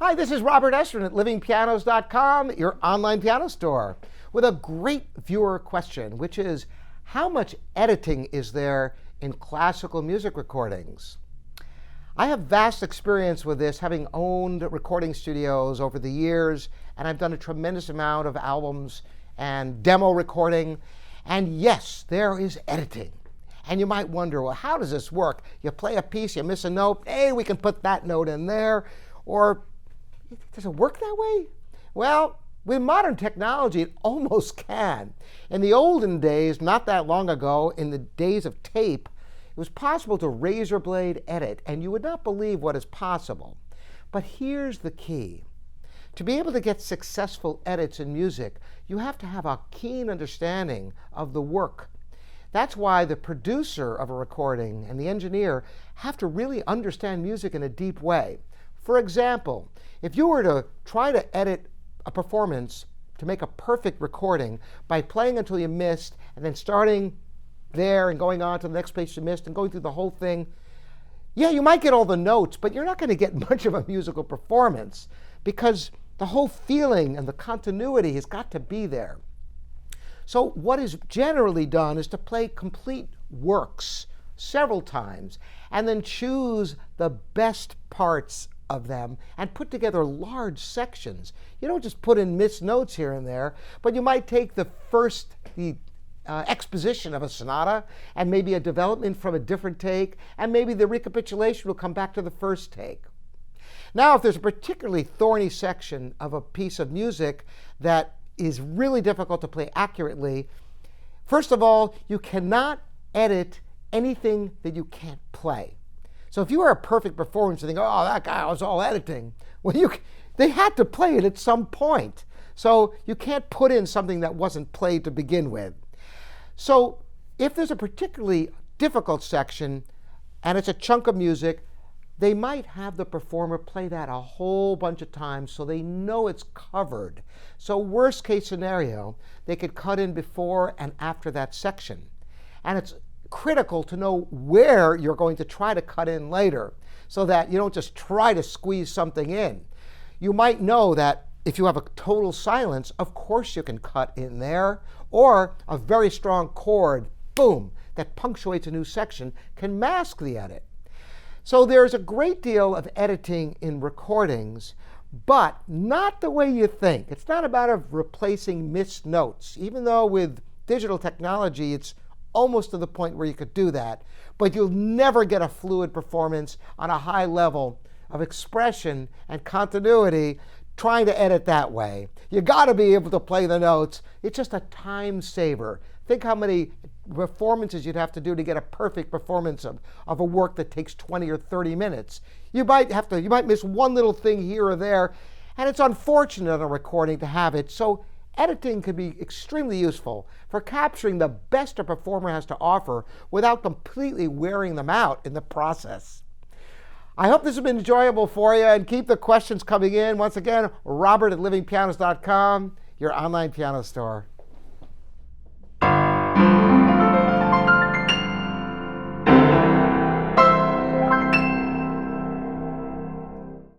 Hi, this is Robert Estrin at livingpianos.com, your online piano store, with a great viewer question, which is, how much editing is there in classical music recordings? I have vast experience with this, having owned recording studios over the years, and I've done a tremendous amount of albums and demo recording. And yes, there is editing. And you might wonder, well, how does this work? You play a piece, you miss a note, hey, we can put that note in there. Or does it work that way? Well, with modern technology, it almost can. In the olden days, not that long ago, in the days of tape, it was possible to razor blade edit, and you would not believe what is possible. But here's the key. To be able to get successful edits in music, you have to have a keen understanding of the work. That's why the producer of a recording and the engineer have to really understand music in a deep way. For example, if you were to try to edit a performance to make a perfect recording by playing until you missed and then starting there and going on to the next place you missed and going through the whole thing, yeah, you might get all the notes, but you're not going to get much of a musical performance because the whole feeling and the continuity has got to be there. So what is generally done is to play complete works several times and then choose the best parts of them and put together large sections. You don't just put in missed notes here and there, but you might take the exposition of a sonata and maybe a development from a different take, and maybe the recapitulation will come back to the first take. Now, if there's a particularly thorny section of a piece of music that is really difficult to play accurately, first of all, you cannot edit anything that you can't play. So if you were a perfect performance, you think, oh, that guy was all editing. Well, they had to play it at some point. So you can't put in something that wasn't played to begin with. So if there's a particularly difficult section and it's a chunk of music, they might have the performer play that a whole bunch of times so they know it's covered. So worst case scenario, they could cut in before and after that section. And it's critical to know where you're going to try to cut in later so that you don't just try to squeeze something in. You might know that if you have a total silence, of course you can cut in there, or a very strong chord, boom, that punctuates a new section can mask the edit. So there's a great deal of editing in recordings, but not the way you think. It's not about replacing missed notes, even though with digital technology it's almost to the point where you could do that, but you'll never get a fluid performance on a high level of expression and continuity trying to edit that way. You got to be able to play the notes. It's just a time saver. Think how many performances you'd have to do to get a perfect performance of a work that takes 20 or 30 minutes. You might miss one little thing here or there, and it's unfortunate on a recording to have it. So editing can be extremely useful for capturing the best a performer has to offer without completely wearing them out in the process. I hope this has been enjoyable for you, and keep the questions coming in. Once again, Robert at livingpianos.com, your online piano store.